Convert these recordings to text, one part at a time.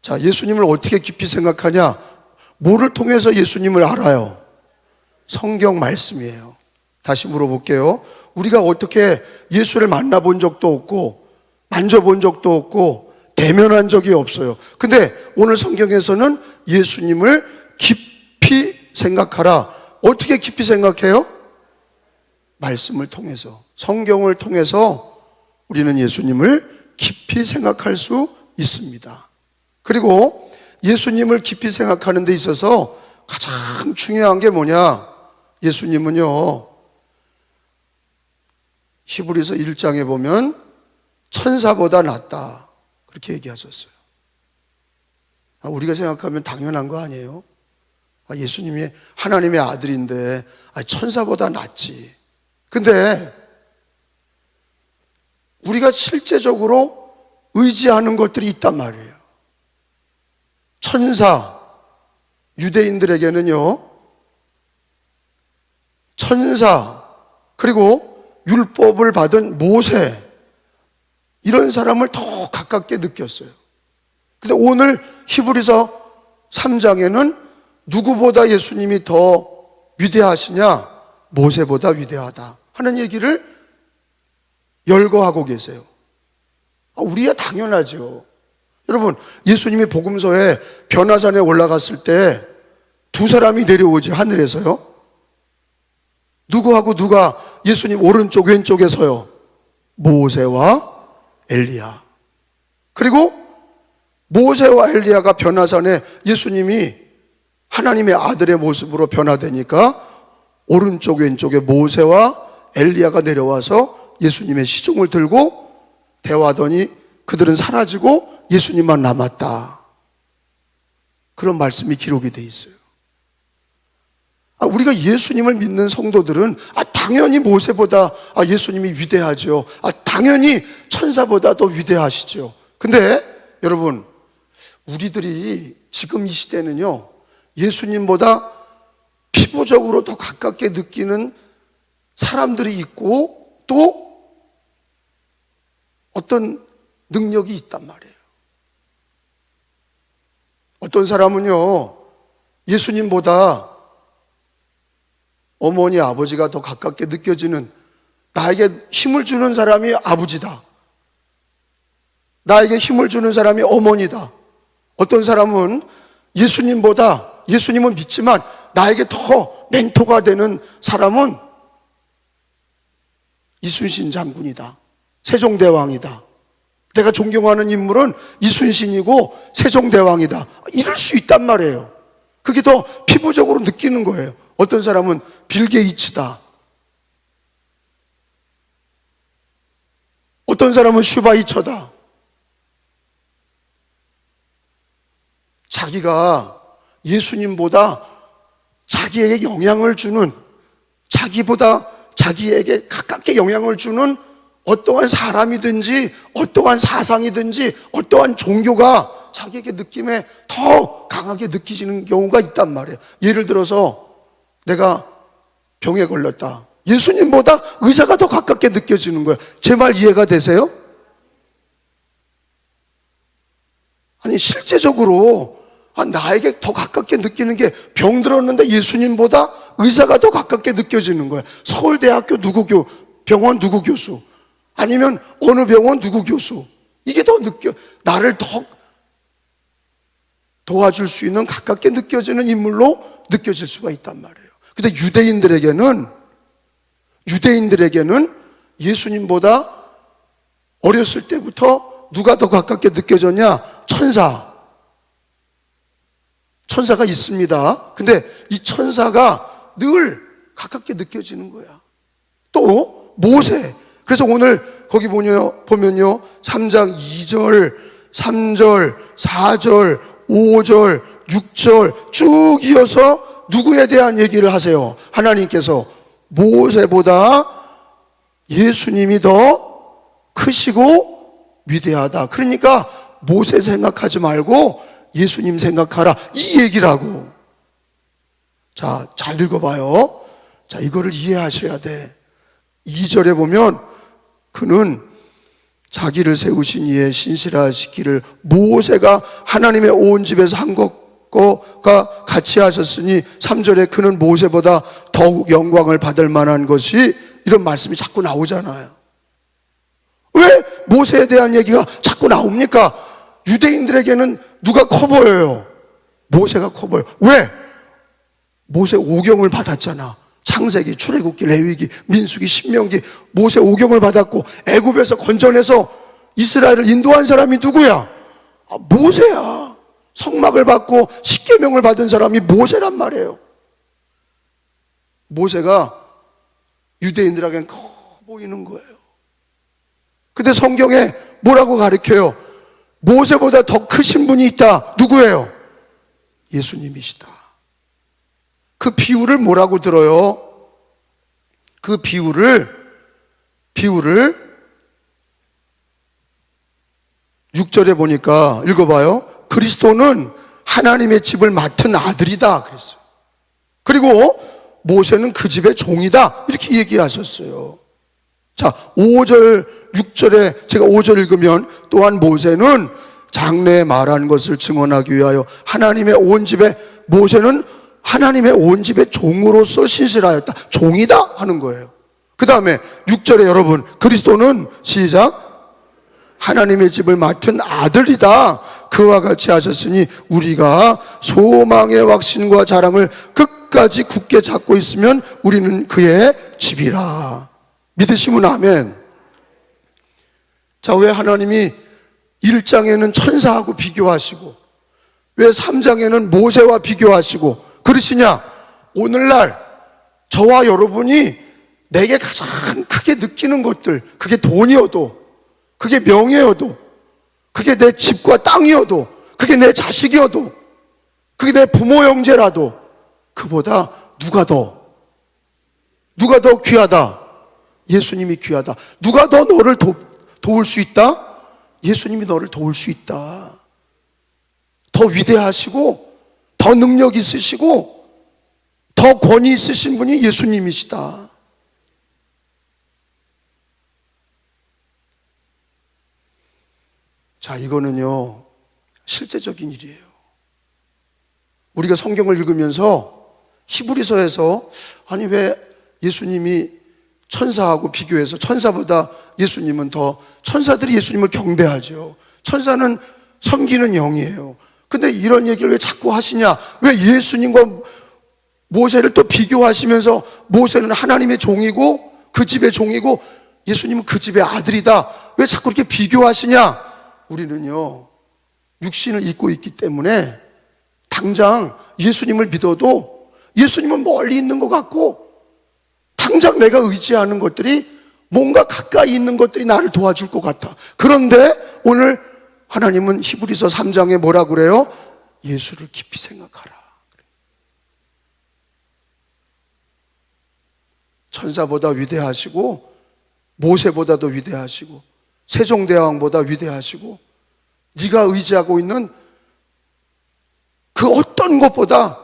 자, 예수님을 어떻게 깊이 생각하냐? 뭐를 통해서 예수님을 알아요? 성경 말씀이에요. 다시 물어볼게요. 우리가 어떻게 예수를 만나본 적도 없고 만져본 적도 없고 대면한 적이 없어요. 근데 오늘 성경에서는 예수님을 깊이 생각하라. 어떻게 깊이 생각해요? 말씀을 통해서, 성경을 통해서 우리는 예수님을 깊이 생각할 수 있습니다. 그리고 예수님을 깊이 생각하는 데 있어서 가장 중요한 게 뭐냐? 예수님은요, 히브리서 1장에 보면 천사보다 낫다, 그렇게 얘기하셨어요. 우리가 생각하면 당연한 거 아니에요? 예수님이 하나님의 아들인데 천사보다 낫지. 근데 우리가 실제적으로 의지하는 것들이 있단 말이에요. 천사, 유대인들에게는요, 천사, 그리고 율법을 받은 모세, 이런 사람을 더 가깝게 느꼈어요. 근데 오늘 히브리서 3장에는 누구보다 예수님이 더 위대하시냐? 모세보다 위대하다 하는 얘기를 열거하고 계세요. 우리야 당연하죠. 여러분, 예수님이 복음서에 변화산에 올라갔을 때 두 사람이 내려오지, 하늘에서요. 누구하고 누가 예수님 오른쪽 왼쪽에 서요? 모세와 엘리야. 그리고 모세와 엘리야가 변화산에 예수님이 하나님의 아들의 모습으로 변화되니까 오른쪽 왼쪽에 모세와 엘리야가 내려와서 예수님의 시종을 들고 대화하더니 그들은 사라지고 예수님만 남았다. 그런 말씀이 기록이 돼 있어요. 우리가 예수님을 믿는 성도들은 당연히 모세보다 예수님이 위대하죠. 당연히 천사보다 더 위대하시죠. 근데 여러분, 우리들이 지금 이 시대는요, 예수님보다 피부적으로 더 가깝게 느끼는 사람들이 있고 또 어떤 능력이 있단 말이에요. 어떤 사람은요, 예수님보다 어머니, 아버지가 더 가깝게 느껴지는, 나에게 힘을 주는 사람이 아버지다, 나에게 힘을 주는 사람이 어머니다. 어떤 사람은 예수님보다, 예수님은 믿지만 나에게 더 멘토가 되는 사람은 이순신 장군이다, 세종대왕이다, 내가 존경하는 인물은 이순신이고 세종대왕이다, 이럴 수 있단 말이에요. 그게 더 피부적으로 느끼는 거예요. 어떤 사람은 빌 게이츠다, 어떤 사람은 슈바이처다. 자기가 예수님보다 자기에게 영향을 주는, 자기보다 자기에게 가깝게 영향을 주는 어떠한 사람이든지 어떠한 사상이든지 어떠한 종교가 자기에게 느낌에 더 강하게 느끼지는 경우가 있단 말이에요. 예를 들어서 내가 병에 걸렸다. 예수님보다 의사가 더 가깝게 느껴지는 거예요. 제 말 이해가 되세요? 아니, 실제적으로 나에게 더 가깝게 느끼는 게, 병 들었는데 예수님보다 의사가 더 가깝게 느껴지는 거예요. 서울대학교 누구 병원 누구 교수, 아니면 어느 병원 누구 교수, 이게 더 나를 더 도와줄 수 있는, 가깝게 느껴지는 인물로 느껴질 수가 있단 말이에요. 근데 유대인들에게는 예수님보다 어렸을 때부터 누가 더 가깝게 느껴졌냐? 천사가 있습니다. 근데 이 천사가 늘 가깝게 느껴지는 거야. 또 모세. 그래서 오늘 거기 보면요, 3장 2절, 3절, 4절, 5절, 6절 쭉 이어서 누구에 대한 얘기를 하세요? 하나님께서 모세보다 예수님이 더 크시고 위대하다. 그러니까 모세 생각하지 말고 예수님 생각하라, 이 얘기라고. 자, 잘 읽어봐요. 자, 이거를 이해하셔야 돼. 2절에 보면 그는 자기를 세우신 이에 신실하시기를 모세가 하나님의 온 집에서 한 것과 같이 하셨으니 3절에 그는 모세보다 더욱 영광을 받을 만한 것이, 이런 말씀이 자꾸 나오잖아요. 왜 모세에 대한 얘기가 자꾸 나옵니까? 유대인들에게는 누가 커 보여요? 모세가 커 보여요. 왜? 모세 오경을 받았잖아. 창세기, 출애굽기, 레위기, 민수기, 신명기, 모세 오경을 받았고 애굽에서 건져내서 이스라엘을 인도한 사람이 누구야? 모세야. 성막을 받고 십계명을 받은 사람이 모세란 말이에요. 모세가 유대인들에겐 커 보이는 거예요. 근데 성경에 뭐라고 가르쳐요? 모세보다 더 크신 분이 있다. 누구예요? 예수님이시다. 그 비유를 뭐라고 들어요? 그 비유를 6절에 보니까 읽어봐요. 그리스도는 하나님의 집을 맡은 아들이다 그랬어요. 그리고 모세는 그 집의 종이다 이렇게 얘기하셨어요. 자, 5절 6절에 제가 5절 읽으면, 또한 모세는 장래에 말한 것을 증언하기 위하여 하나님의 온 집에, 모세는 하나님의 온 집의 종으로서 신실하였다. 종이다 하는 거예요. 그 다음에 6절에 여러분, 그리스도는 시작, 하나님의 집을 맡은 아들이다. 그와 같이 하셨으니 우리가 소망의 확신과 자랑을 끝까지 굳게 잡고 있으면 우리는 그의 집이라. 믿으시면 아멘. 자, 왜 하나님이 1장에는 천사하고 비교하시고 왜 3장에는 모세와 비교하시고 그러시냐? 오늘날 저와 여러분이 내게 가장 크게 느끼는 것들, 그게 돈이어도, 그게 명예여도, 그게 내 집과 땅이어도, 그게 내 자식이어도, 그게 내 부모 형제라도, 그보다 누가 더 귀하다? 예수님이 귀하다. 누가 더 너를 도울 수 있다? 예수님이 너를 도울 수 있다. 더 위대하시고 더 능력 있으시고 더 권위 있으신 분이 예수님이시다. 자, 이거는요 실제적인 일이에요. 우리가 성경을 읽으면서 히브리서에서 아니 왜 예수님이 천사하고 비교해서 천사보다 예수님은 더, 천사들이 예수님을 경배하죠. 천사는 섬기는 영이에요. 근데 이런 얘기를 왜 자꾸 하시냐? 왜 예수님과 모세를 또 비교하시면서 모세는 하나님의 종이고 그 집의 종이고 예수님은 그 집의 아들이다. 왜 자꾸 이렇게 비교하시냐? 우리는요 육신을 입고 있기 때문에 당장 예수님을 믿어도 예수님은 멀리 있는 것 같고 당장 내가 의지하는 것들이 뭔가 가까이 있는 것들이 나를 도와줄 것 같아. 그런데 오늘 하나님은 히브리서 3장에 뭐라 그래요? 예수를 깊이 생각하라. 천사보다 위대하시고 모세보다도 위대하시고 세종대왕보다 위대하시고 네가 의지하고 있는 그 어떤 것보다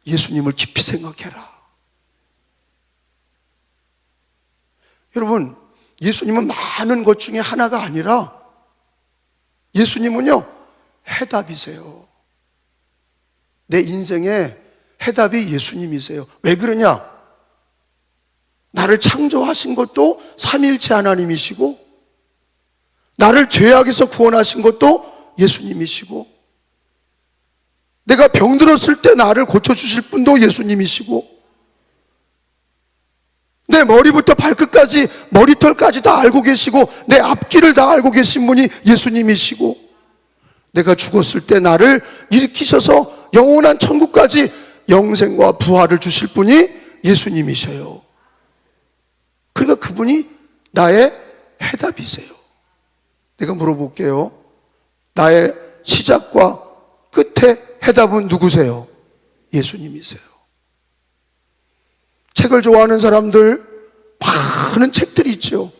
예수님을 깊이 생각해라. 여러분, 예수님은 많은 것 중에 하나가 아니라 예수님은요 해답이세요. 내 인생의 해답이 예수님이세요. 왜 그러냐? 나를 창조하신 것도 삼위일체 하나님이시고 나를 죄악에서 구원하신 것도 예수님이시고 내가 병들었을 때 나를 고쳐주실 분도 예수님이시고 내 머리부터 발끝까지 머리털까지 다 알고 계시고 내 앞길을 다 알고 계신 분이 예수님이시고 내가 죽었을 때 나를 일으키셔서 영원한 천국까지 영생과 부활을 주실 분이 예수님이셔요. 그러니까 그분이 나의 해답이세요. 내가 물어볼게요. 나의 시작과 끝의 해답은 누구세요? 예수님이세요. 책을 좋아하는 사람들 많은 책들이 있죠.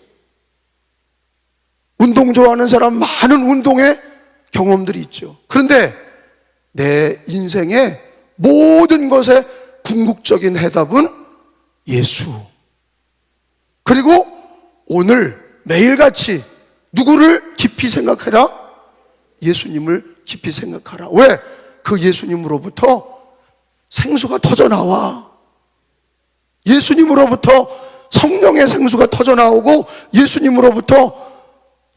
운동 좋아하는 사람 많은 운동의 경험들이 있죠. 그런데 내 인생의 모든 것의 궁극적인 해답은 예수. 그리고 오늘 매일같이 누구를 깊이 생각해라? 예수님을 깊이 생각하라. 왜? 그 예수님으로부터 생수가 터져나와. 예수님으로부터 성령의 생수가 터져나오고, 예수님으로부터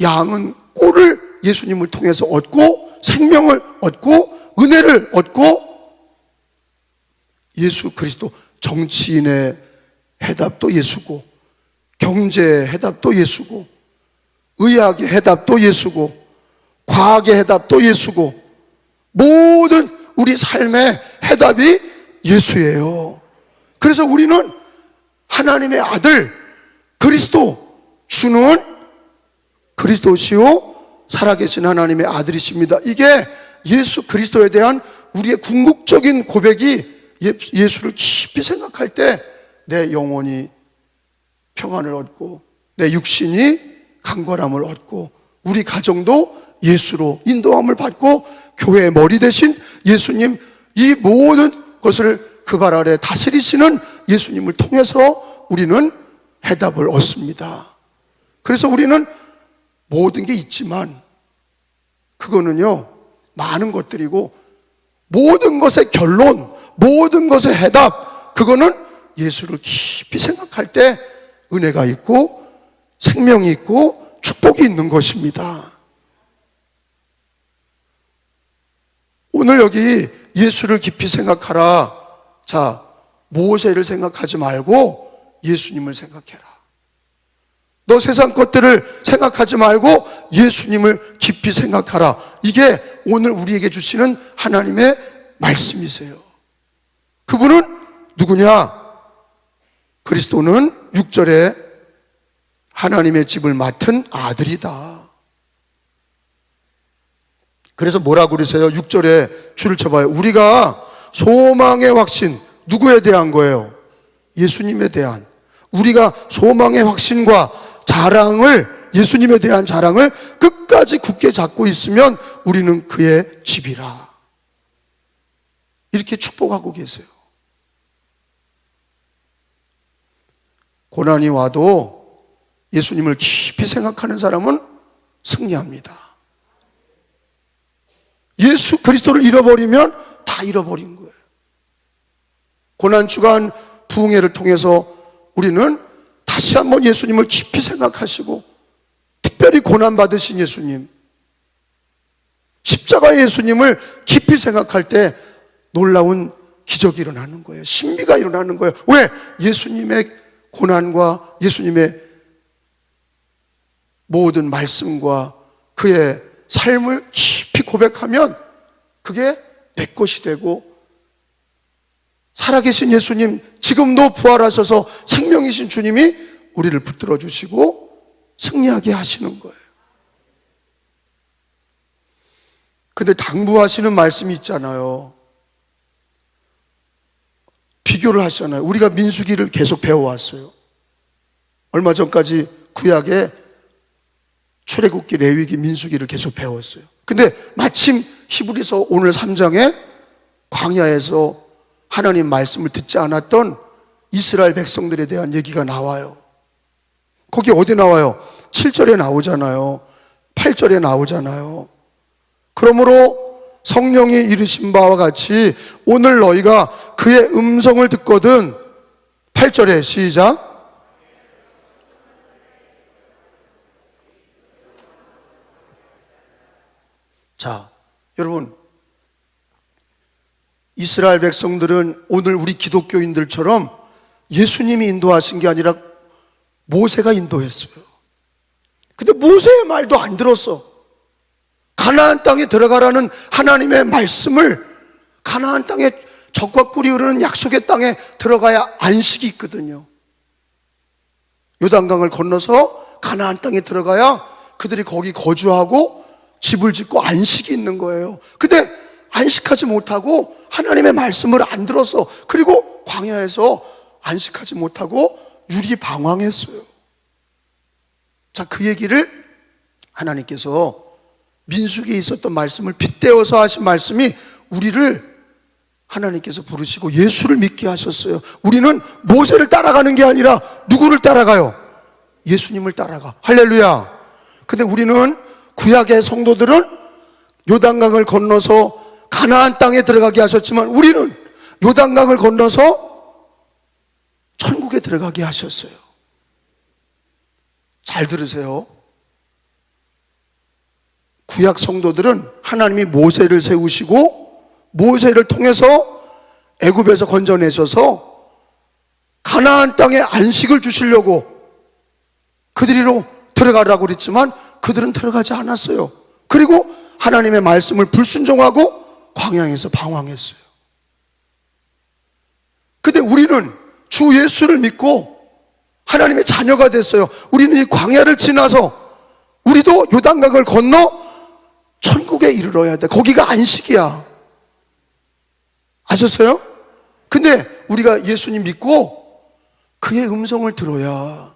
양은 꼴을 예수님을 통해서 얻고, 생명을 얻고, 은혜를 얻고, 예수 그리스도, 정치인의 해답도 예수고, 경제의 해답도 예수고, 의학의 해답도 예수고, 과학의 해답도 예수고, 모든 우리 삶의 해답이 예수예요. 그래서 우리는 하나님의 아들 그리스도, 주는 그리스도시요 살아계신 하나님의 아들이십니다. 이게 예수 그리스도에 대한 우리의 궁극적인 고백이, 예수를 깊이 생각할 때 내 영혼이 평안을 얻고, 내 육신이 강건함을 얻고, 우리 가정도 예수로 인도함을 받고, 교회의 머리 대신 예수님, 이 모든 것을 그 발 아래 다스리시는 예수님을 통해서 우리는 해답을 얻습니다. 그래서 우리는 모든 게 있지만, 그거는요 많은 것들이고, 모든 것의 결론, 모든 것의 해답, 그거는 예수를 깊이 생각할 때 은혜가 있고 생명이 있고 축복이 있는 것입니다. 오늘 여기 예수를 깊이 생각하라. 자, 모세를 생각하지 말고 예수님을 생각해라. 너 세상 것들을 생각하지 말고 예수님을 깊이 생각하라. 이게 오늘 우리에게 주시는 하나님의 말씀이세요. 그분은 누구냐? 그리스도는 6절에 하나님의 집을 맡은 아들이다. 그래서 뭐라고 그러세요? 6절에 줄을 쳐봐요. 우리가 소망의 확신, 누구에 대한 거예요? 예수님에 대한. 우리가 소망의 확신과 자랑을, 예수님에 대한 자랑을 끝까지 굳게 잡고 있으면 우리는 그의 집이라. 이렇게 축복하고 계세요. 고난이 와도 예수님을 깊이 생각하는 사람은 승리합니다. 예수 그리스도를 잃어버리면 다 잃어버린 거예요. 고난주간 부흥회를 통해서 우리는 다시 한번 예수님을 깊이 생각하시고, 특별히 고난받으신 예수님, 십자가의 예수님을 깊이 생각할 때 놀라운 기적이 일어나는 거예요. 신비가 일어나는 거예요. 왜? 예수님의 고난과 예수님의 모든 말씀과 그의 삶을 깊이 고백하면 그게 내 것이 되고, 살아계신 예수님, 지금도 부활하셔서 생명이신 주님이 우리를 붙들어 주시고 승리하게 하시는 거예요. 근데 당부하시는 말씀이 있잖아요. 비교를 하시잖아요. 우리가 민수기를 계속 배워왔어요. 얼마 전까지 구약에 출애굽기, 레위기, 민수기를 계속 배웠어요. 근데 마침 히브리서 오늘 3장에 광야에서 하나님 말씀을 듣지 않았던 이스라엘 백성들에 대한 얘기가 나와요. 거기 어디 나와요? 7절에 나오잖아요. 8절에 나오잖아요. 그러므로 성령이 이르신 바와 같이 오늘 너희가 그의 음성을 듣거든. 8절에 시작. 자, 여러분, 이스라엘 백성들은 오늘 우리 기독교인들처럼 예수님이 인도하신 게 아니라 모세가 인도했어요. 근데 모세의 말도 안 들었어. 가나안 땅에 들어가라는 하나님의 말씀을, 가나안 땅에 젖과 꿀이 흐르는 약속의 땅에 들어가야 안식이 있거든요. 요단강을 건너서 가나안 땅에 들어가야 그들이 거기 거주하고 집을 짓고 안식이 있는 거예요. 근데 안식하지 못하고 하나님의 말씀을 안 들어서, 그리고 광야에서 안식하지 못하고 유리방황했어요. 자, 그 얘기를 하나님께서 민수기에 있었던 말씀을 빗대어서 하신 말씀이 우리를 하나님께서 부르시고 예수를 믿게 하셨어요. 우리는 모세를 따라가는 게 아니라 누구를 따라가요? 예수님을 따라가. 할렐루야. 근데 우리는 구약의 성도들은 요단강을 건너서 가나안 땅에 들어가게 하셨지만 우리는 요단강을 건너서 천국에 들어가게 하셨어요. 잘 들으세요. 구약 성도들은 하나님이 모세를 세우시고 모세를 통해서 애굽에서 건져내셔서 가나안 땅에 안식을 주시려고 그들이로 들어가라고 그랬지만 그들은 들어가지 않았어요. 그리고 하나님의 말씀을 불순종하고 광야에서 방황했어요. 근데 우리는 주 예수를 믿고 하나님의 자녀가 됐어요. 우리는 이 광야를 지나서 우리도 요단강을 건너 천국에 이르러야 돼. 거기가 안식이야. 아셨어요? 근데 우리가 예수님 믿고 그의 음성을 들어야,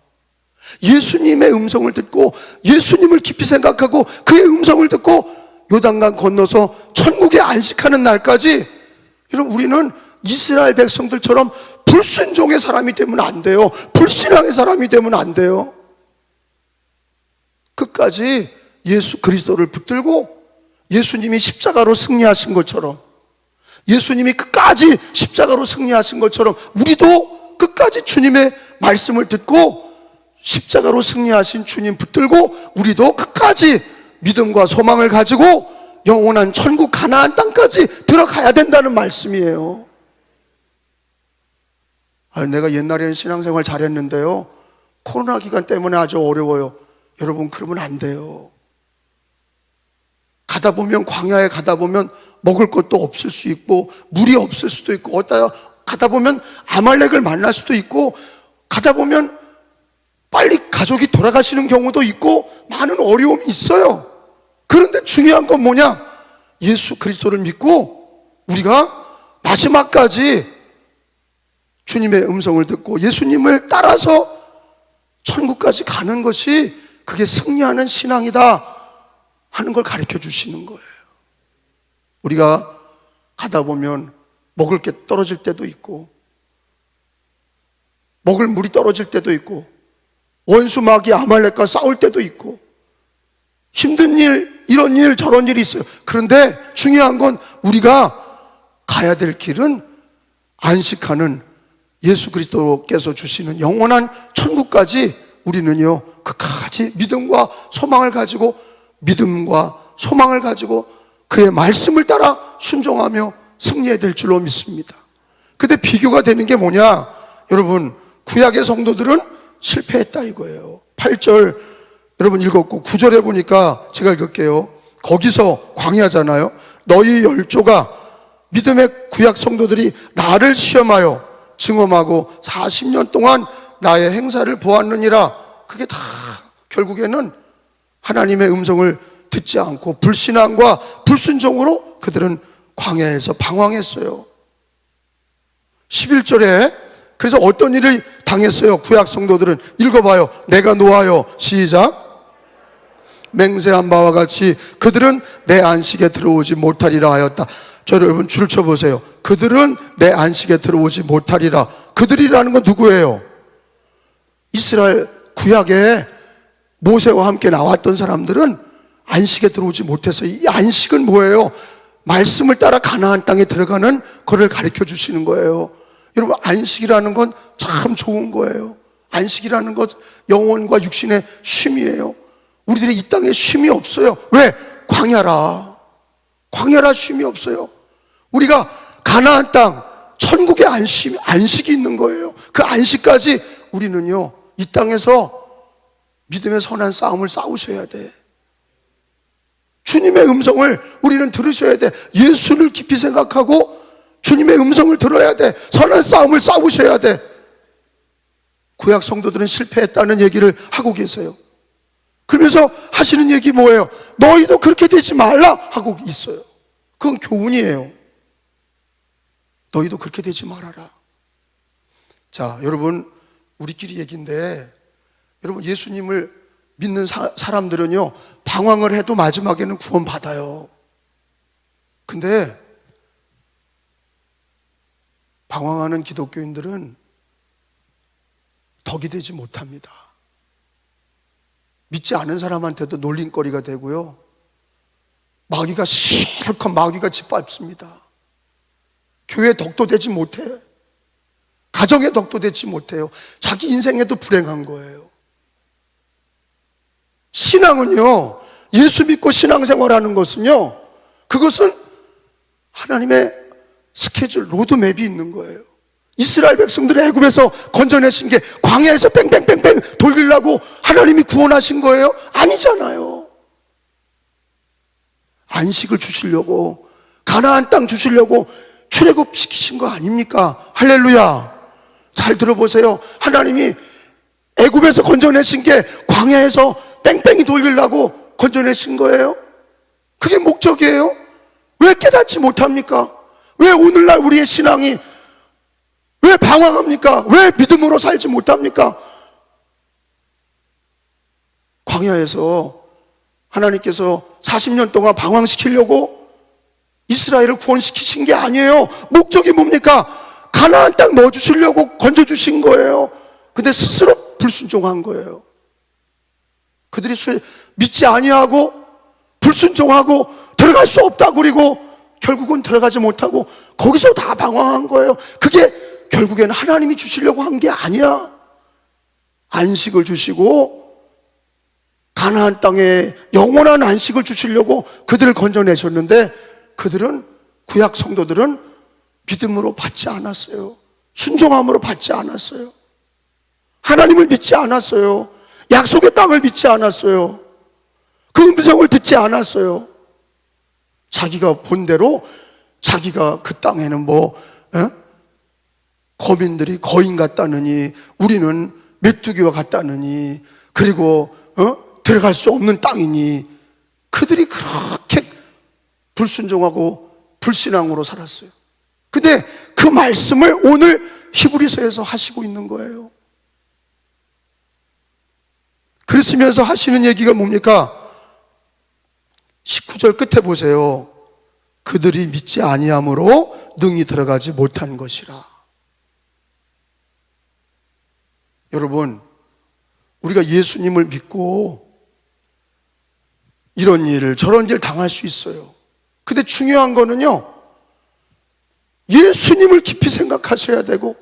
예수님의 음성을 듣고 예수님을 깊이 생각하고 그의 음성을 듣고 요단강 건너서 천국에 안식하는 날까지, 여러분, 우리는 이스라엘 백성들처럼 불순종의 사람이 되면 안 돼요. 불신앙의 사람이 되면 안 돼요. 끝까지 예수 그리스도를 붙들고 예수님이 십자가로 승리하신 것처럼, 예수님이 끝까지 십자가로 승리하신 것처럼 우리도 끝까지 주님의 말씀을 듣고 십자가로 승리하신 주님 붙들고 우리도 끝까지 믿음과 소망을 가지고 영원한 천국 가나안 땅까지 들어가야 된다는 말씀이에요. 내가 옛날에는 신앙생활 잘했는데요, 코로나 기간 때문에 아주 어려워요. 여러분, 그러면 안 돼요. 가다 보면, 광야에 가다 보면 먹을 것도 없을 수 있고 물이 없을 수도 있고, 어디다 가다 보면 아말렉을 만날 수도 있고, 가다 보면 빨리 가족이 돌아가시는 경우도 있고 많은 어려움이 있어요. 그런데 중요한 건 뭐냐? 예수 그리스도를 믿고 우리가 마지막까지 주님의 음성을 듣고 예수님을 따라서 천국까지 가는 것이, 그게 승리하는 신앙이다 하는 걸 가르쳐 주시는 거예요. 우리가 가다 보면 먹을 게 떨어질 때도 있고 먹을 물이 떨어질 때도 있고 원수 마귀 아말렉과 싸울 때도 있고 힘든 일, 이런 일 저런 일이 있어요. 그런데 중요한 건 우리가 가야 될 길은 안식하는 예수 그리스도께서 주시는 영원한 천국까지 우리는요 끝까지 믿음과 소망을 가지고, 믿음과 소망을 가지고 그의 말씀을 따라 순종하며 승리해야 될 줄로 믿습니다. 근데 비교가 되는 게 뭐냐? 여러분, 구약의 성도들은 실패했다 이거예요. 8절 여러분 읽었고 9절에 보니까 제가 읽을게요. 거기서 광야잖아요. 너희 열조가, 믿음의 구약 성도들이 나를 시험하여 증험하고 40년 동안 나의 행사를 보았느니라. 그게 다 결국에는 하나님의 음성을 듣지 않고 불신앙과 불순종으로 그들은 광야에서 방황했어요. 11절에 그래서 어떤 일을 당했어요? 구약 성도들은 읽어봐요. 내가 노하여, 시작, 맹세한 바와 같이 그들은 내 안식에 들어오지 못하리라 하였다. 저 여러분 줄 쳐보세요. 그들은 내 안식에 들어오지 못하리라. 그들이라는 건 누구예요? 이스라엘 구약에 모세와 함께 나왔던 사람들은 안식에 들어오지 못해서, 이 안식은 뭐예요? 말씀을 따라 가나안 땅에 들어가는 것을 가르쳐 주시는 거예요. 여러분, 안식이라는 건 참 좋은 거예요. 안식이라는 것 영혼과 육신의 쉼이에요. 우리들이 이 땅에 쉼이 없어요. 왜? 광야라 쉼이 없어요. 우리가 가나안 땅 천국의 안식이 있는 거예요. 그 안식까지 우리는요 이 땅에서 믿음의 선한 싸움을 싸우셔야 돼. 주님의 음성을 우리는 들으셔야 돼. 예수를 깊이 생각하고 주님의 음성을 들어야 돼. 선한 싸움을 싸우셔야 돼. 구약 성도들은 실패했다는 얘기를 하고 계세요. 그러면서 하시는 얘기 뭐예요? 너희도 그렇게 되지 말라 하고 있어요. 그건 교훈이에요. 너희도 그렇게 되지 말아라. 자, 여러분, 우리끼리 얘기인데, 여러분, 예수님을 믿는 사람들은요 방황을 해도 마지막에는 구원받아요. 근데 방황하는 기독교인들은 덕이 되지 못합니다. 믿지 않은 사람한테도 놀림거리가 되고요. 마귀가 실컷 마귀가 짓밟습니다. 교회 덕도 되지 못해. 가정의 덕도 되지 못해요. 자기 인생에도 불행한 거예요. 신앙은요, 예수 믿고 신앙생활하는 것은요, 그것은 하나님의 스케줄, 로드맵이 있는 거예요. 이스라엘 백성들을 애굽에서 건져내신 게 광야에서 뺑뺑뺑뺑 돌리려고 하나님이 구원하신 거예요? 아니잖아요. 안식을 주시려고, 가나안 땅 주시려고 출애굽시키신 거 아닙니까? 할렐루야. 잘 들어보세요. 하나님이 애굽에서 건져내신 게 광야에서 뺑뺑이 돌리려고 건져내신 거예요? 그게 목적이에요? 왜 깨닫지 못합니까? 왜 오늘날 우리의 신앙이 왜 방황합니까? 왜 믿음으로 살지 못합니까? 광야에서 하나님께서 40년 동안 방황시키려고 이스라엘을 구원시키신 게 아니에요. 목적이 뭡니까? 가나안 땅 넣어주시려고 건져주신 거예요. 근데 스스로 불순종한 거예요. 그들이 믿지 아니하고 불순종하고 들어갈 수 없다고 그리고 결국은 들어가지 못하고 거기서 다 방황한 거예요. 그게 결국에는 하나님이 주시려고 한 게 아니야. 안식을 주시고 가나안 땅에 영원한 안식을 주시려고 그들을 건져내셨는데 그들은, 구약 성도들은 믿음으로 받지 않았어요. 순종함으로 받지 않았어요. 하나님을 믿지 않았어요. 약속의 땅을 믿지 않았어요. 그 음성을 듣지 않았어요. 자기가 본 대로 자기가 그 땅에는 거민들이 거인 같다느니, 우리는 메뚜기와 같다느니, 그리고 들어갈 수 없는 땅이니, 그들이 그렇게 불순종하고 불신앙으로 살았어요. 근데 그 말씀을 오늘 히브리서에서 하시고 있는 거예요. 그러시면서 하시는 얘기가 뭡니까? 19절 끝에 보세요. 그들이 믿지 아니함으로 능히 들어가지 못한 것이라. 여러분, 우리가 예수님을 믿고 이런 일을 저런 일 당할 수 있어요. 근데 중요한 거는요, 예수님을 깊이 생각하셔야 되고,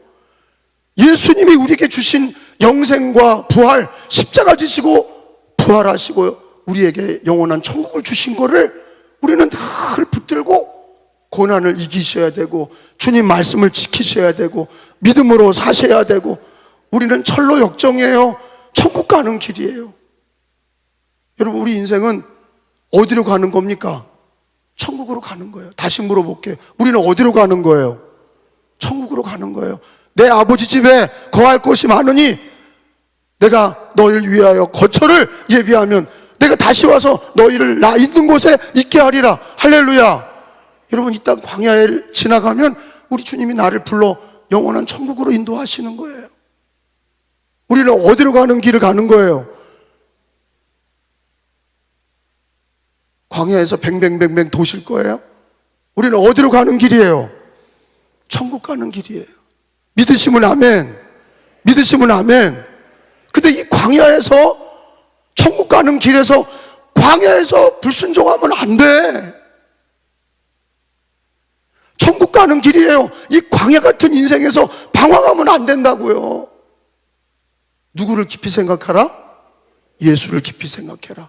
예수님이 우리에게 주신 영생과 부활, 십자가 지시고 부활하시고 우리에게 영원한 천국을 주신 거를 우리는 늘 붙들고 고난을 이기셔야 되고, 주님 말씀을 지키셔야 되고, 믿음으로 사셔야 되고, 우리는 철로 역정이에요. 천국 가는 길이에요. 여러분, 우리 인생은 어디로 가는 겁니까? 천국으로 가는 거예요. 다시 물어볼게요. 우리는 어디로 가는 거예요? 천국으로 가는 거예요. 내 아버지 집에 거할 곳이 많으니 내가 너희를 위하여 거처를 예비하면 내가 다시 와서 너희를 나 있는 곳에 있게 하리라. 할렐루야. 여러분, 이 땅 광야를 지나가면 우리 주님이 나를 불러 영원한 천국으로 인도하시는 거예요. 우리는 어디로 가는 길을 가는 거예요? 광야에서 뱅뱅뱅뱅 도실 거예요? 우리는 어디로 가는 길이에요? 천국 가는 길이에요. 믿으시면 아멘. 믿으시면 아멘. 근데 이 광야에서, 천국 가는 길에서 광야에서 불순종하면 안 돼. 천국 가는 길이에요. 이 광야 같은 인생에서 방황하면 안 된다고요. 누구를 깊이 생각하라? 예수를 깊이 생각해라.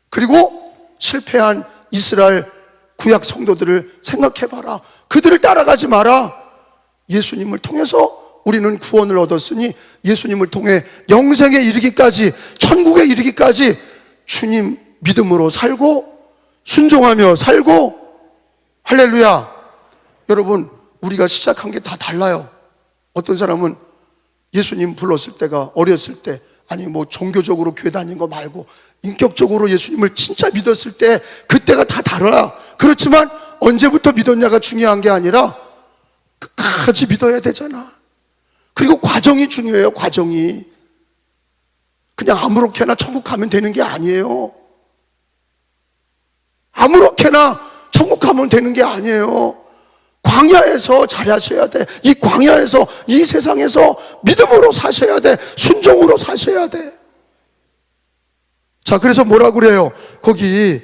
그리고 실패한 이스라엘 구약 성도들을 생각해봐라. 그들을 따라가지 마라. 예수님을 통해서 우리는 구원을 얻었으니 예수님을 통해 영생에 이르기까지, 천국에 이르기까지 주님 믿음으로 살고 순종하며 살고, 할렐루야. 여러분, 우리가 시작한 게 다 달라요. 어떤 사람은 예수님 불렀을 때가 어렸을 때, 아니 종교적으로 교회 다닌 거 말고 인격적으로 예수님을 진짜 믿었을 때, 그때가 다 달라. 그렇지만 언제부터 믿었냐가 중요한 게 아니라 끝까지 믿어야 되잖아. 그리고 과정이 중요해요. 과정이. 그냥 아무렇게나 천국 가면 되는 게 아니에요. 아무렇게나 천국 가면 되는 게 아니에요. 광야에서 잘하셔야 돼. 이 광야에서, 이 세상에서 믿음으로 사셔야 돼. 순종으로 사셔야 돼. 자, 그래서 뭐라고 그래요? 거기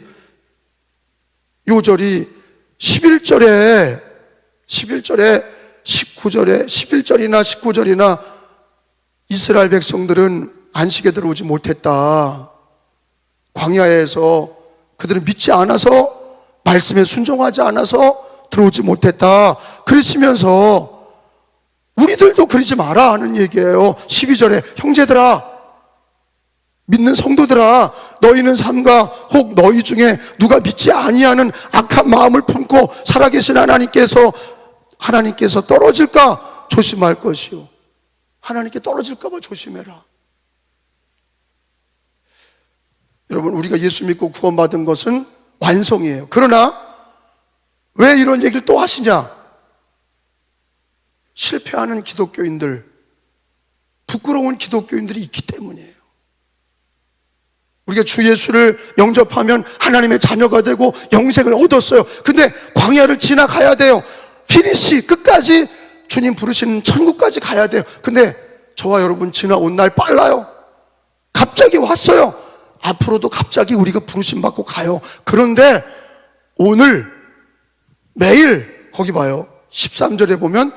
요절이 11절에 19절에 11절이나 19절이나 이스라엘 백성들은 안식에 들어오지 못했다. 광야에서 그들은 믿지 않아서, 말씀에 순종하지 않아서 들어오지 못했다. 그러시면서 우리들도 그러지 마라 하는 얘기예요. 12절에 형제들아, 믿는 성도들아, 너희는 삼가 혹 너희 중에 누가 믿지 아니하는 악한 마음을 품고 살아계신 하나님께서 떨어질까 조심할 것이요. 하나님께 떨어질까 봐 조심해라. 여러분, 우리가 예수 믿고 구원받은 것은 완성이에요. 그러나 왜 이런 얘기를 또 하시냐? 실패하는 기독교인들, 부끄러운 기독교인들이 있기 때문이에요. 우리가 주 예수를 영접하면 하나님의 자녀가 되고 영생을 얻었어요. 근데 광야를 지나가야 돼요. 피니시, 끝까지 주님 부르시는 천국까지 가야 돼요. 근데 저와 여러분 지나온 날 빨라요. 갑자기 왔어요. 앞으로도 갑자기 우리가 부르심 받고 가요. 그런데 오늘, 매일, 거기 봐요. 13절에 보면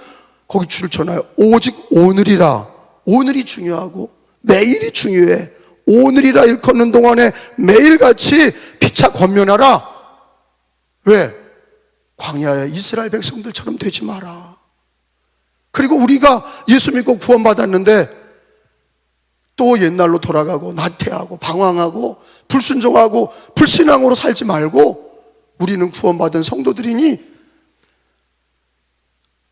거기 줄을 쳐놔요. 오직 오늘이라. 오늘이 중요하고 매일이 중요해. 오늘이라 일컫는 동안에 매일같이 피차 권면하라. 왜? 광야의 이스라엘 백성들처럼 되지 마라. 그리고 우리가 예수 믿고 구원받았는데 또 옛날로 돌아가고 나태하고 방황하고 불순종하고 불신앙으로 살지 말고, 우리는 구원받은 성도들이니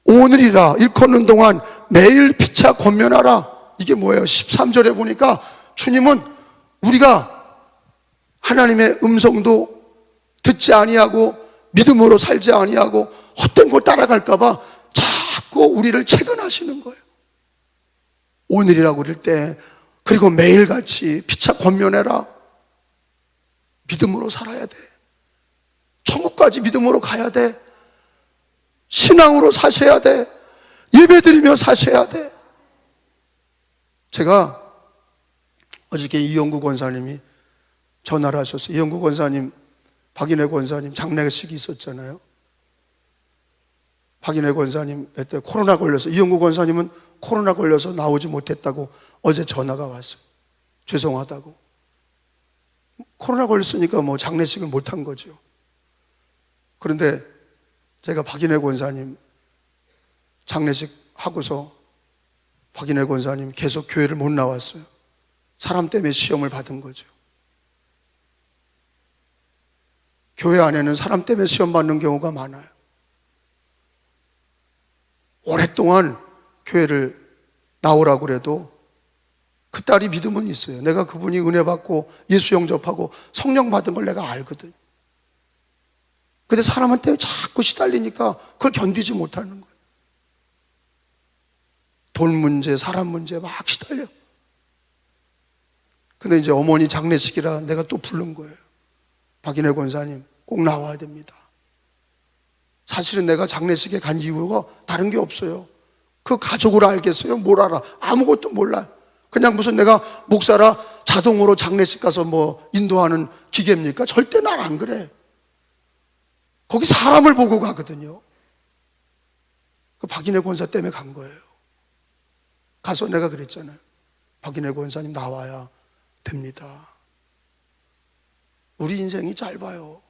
오늘이라 일컫는 동안 매일 피차 권면하라. 이게 뭐예요? 13절에 보니까 주님은 우리가 하나님의 음성도 듣지 아니하고 믿음으로 살지 아니하고 헛된 걸 따라갈까 봐 자꾸 우리를 채근하시는 거예요. 오늘이라고 그럴 때, 그리고 매일같이 피차 권면해라. 믿음으로 살아야 돼. 천국까지 믿음으로 가야 돼. 신앙으로 사셔야 돼. 예배드리며 사셔야 돼. 제가 어저께 이영구 권사님이 전화를 하셨어요. 이영구 권사님, 박인혜 권사님 장례식이 있었잖아요. 박인혜 권사님 그때 코로나 걸려서, 이영구 권사님은 코로나 걸려서 나오지 못했다고 어제 전화가 왔어요. 죄송하다고. 코로나 걸렸으니까 뭐 장례식을 못한 거죠. 그런데 제가 박인혜 권사님 장례식 하고서 박인혜 권사님 계속 교회를 못 나왔어요. 사람 때문에 시험을 받은 거죠. 교회 안에는 사람 때문에 시험 받는 경우가 많아요. 오랫동안 교회를 나오라고 그래도 그 딸이 믿음은 있어요. 내가 그분이 은혜 받고 예수 영접하고 성령 받은 걸 내가 알거든. 근데 사람한테 자꾸 시달리니까 그걸 견디지 못하는 거예요. 돈 문제, 사람 문제 막 시달려. 근데 이제 어머니 장례식이라 내가 또 부른 거예요. 박인혜 권사님 꼭 나와야 됩니다. 사실은 내가 장례식에 간 이유가 다른 게 없어요. 그 가족을 알겠어요? 뭘 알아? 아무것도 몰라요. 그냥 무슨 내가 목사라 자동으로 장례식 가서 뭐 인도하는 기계입니까? 절대 난 안 그래. 거기 사람을 보고 가거든요. 그 박인혜 권사 때문에 간 거예요. 가서 내가 그랬잖아요. 박인혜 권사님 나와야 됩니다. 우리 인생이 짧아요.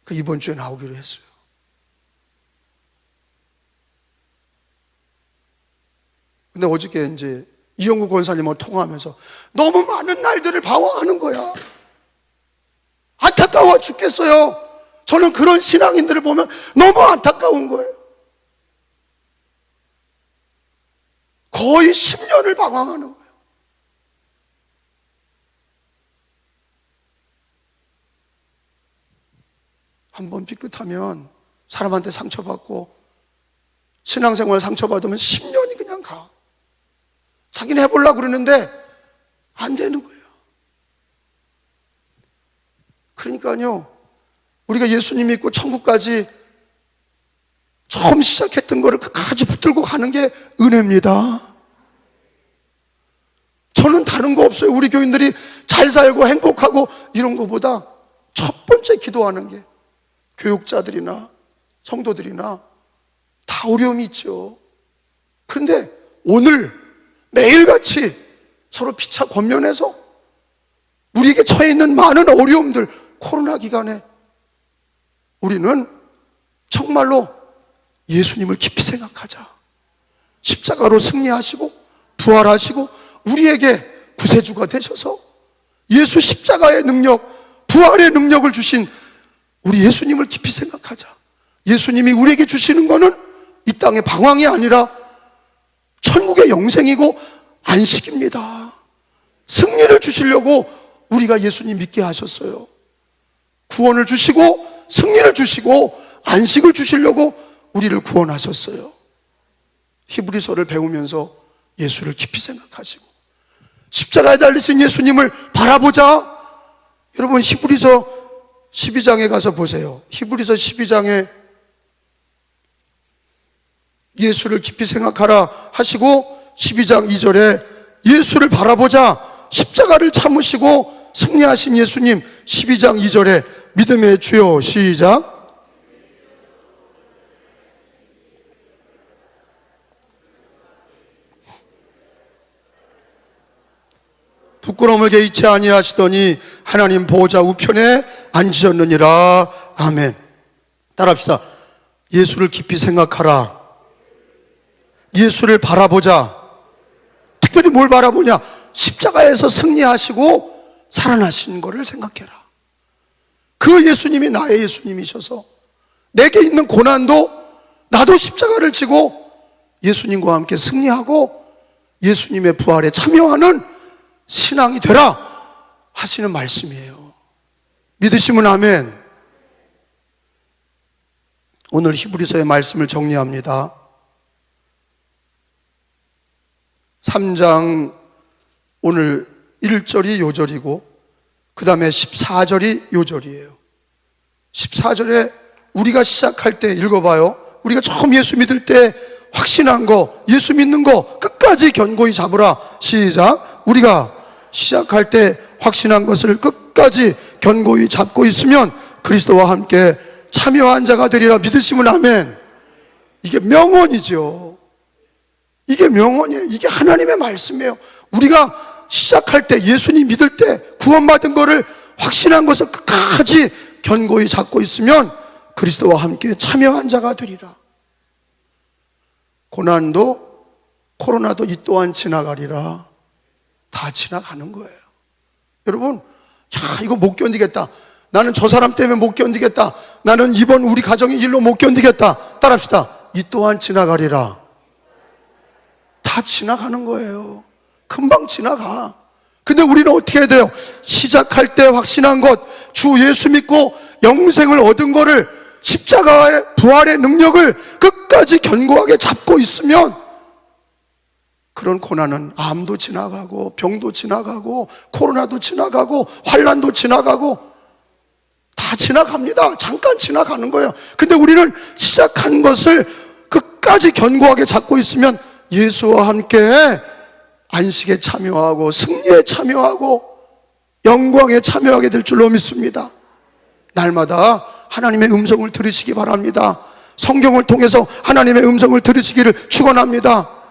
그 이번 주에 나오기로 했어요. 근데 어저께 이제 이영구 권사님하고 통화하면서 너무 많은 날들을 방황하는 거야. 안타까워 죽겠어요. 저는 그런 신앙인들을 보면 너무 안타까운 거예요. 거의 10년을 방황하는 거예요. 한번 삐끗하면 사람한테 상처받고 신앙생활 상처받으면 10년이 그냥 가. 자기는 해보려고 그러는데 안 되는 거예요. 그러니까요, 우리가 예수님 믿고 천국까지 처음 시작했던 거를 끝까지 붙들고 가는 게 은혜입니다. 저는 다른 거 없어요. 우리 교인들이 잘 살고 행복하고 이런 거보다 첫 번째 기도하는 게 교육자들이나 성도들이나 다 어려움이 있죠. 그런데 오늘 매일같이 서로 피차 권면해서 우리에게 처해 있는 많은 어려움들, 코로나 기간에 우리는 정말로 예수님을 깊이 생각하자. 십자가로 승리하시고 부활하시고 우리에게 구세주가 되셔서 예수 십자가의 능력, 부활의 능력을 주신 우리 예수님을 깊이 생각하자. 예수님이 우리에게 주시는 거는 이 땅의 방황이 아니라 천국의 영생이고 안식입니다. 승리를 주시려고 우리가 예수님 믿게 하셨어요. 구원을 주시고 승리를 주시고 안식을 주시려고 우리를 구원하셨어요. 히브리서를 배우면서 예수를 깊이 생각하시고 십자가에 달리신 예수님을 바라보자. 여러분 히브리서 12장에 가서 보세요. 히브리서 12장에 예수를 깊이 생각하라 하시고 12장 2절에 예수를 바라보자, 십자가를 참으시고 승리하신 예수님. 12장 2절에 믿음의 주여, 시작. 부끄러움을 개의치 아니하시더니 하나님 보호자 우편에 앉으셨느니라. 아멘. 따라합시다. 예수를 깊이 생각하라. 예수를 바라보자. 특별히 뭘 바라보냐? 십자가에서 승리하시고 살아나신 것을 생각해라. 그 예수님이 나의 예수님이셔서 내게 있는 고난도 나도 십자가를 지고 예수님과 함께 승리하고 예수님의 부활에 참여하는 신앙이 되라 하시는 말씀이에요. 믿으시면 아멘. 오늘 히브리서의 말씀을 정리합니다. 3장 오늘 1절이 요절이고 그 다음에 14절이 요절이에요. 14절에 우리가 시작할 때 읽어봐요. 우리가 처음 예수 믿을 때 확신한 거, 예수 믿는 거 끝까지 견고히 잡으라. 시작. 우리가 시작할 때 확신한 것을 끝까지 견고히 잡고 있으면 그리스도와 함께 참여한 자가 되리라. 믿으시면 아멘. 이게 명언이죠. 이게 명언이에요. 이게 하나님의 말씀이에요. 우리가 시작할 때, 예수님 믿을 때 구원받은 거를 확신한 것을 끝까지 견고히 잡고 있으면 그리스도와 함께 참여한 자가 되리라. 고난도 코로나도 이 또한 지나가리라. 다 지나가는 거예요. 여러분, 야, 이거 못 견디겠다. 나는 저 사람 때문에 못 견디겠다. 나는 이번 우리 가정의 일로 못 견디겠다. 따라합시다. 이 또한 지나가리라. 다 지나가는 거예요. 금방 지나가. 근데 우리는 어떻게 해야 돼요? 시작할 때 확신한 것, 주 예수 믿고 영생을 얻은 거를, 십자가의 부활의 능력을 끝까지 견고하게 잡고 있으면 그런 고난은 암도 지나가고 병도 지나가고 코로나도 지나가고 환난도 지나가고 다 지나갑니다. 잠깐 지나가는 거예요. 근데 우리는 시작한 것을 끝까지 견고하게 잡고 있으면 예수와 함께 안식에 참여하고 승리에 참여하고 영광에 참여하게 될 줄로 믿습니다. 날마다 하나님의 음성을 들으시기 바랍니다. 성경을 통해서 하나님의 음성을 들으시기를 축원합니다.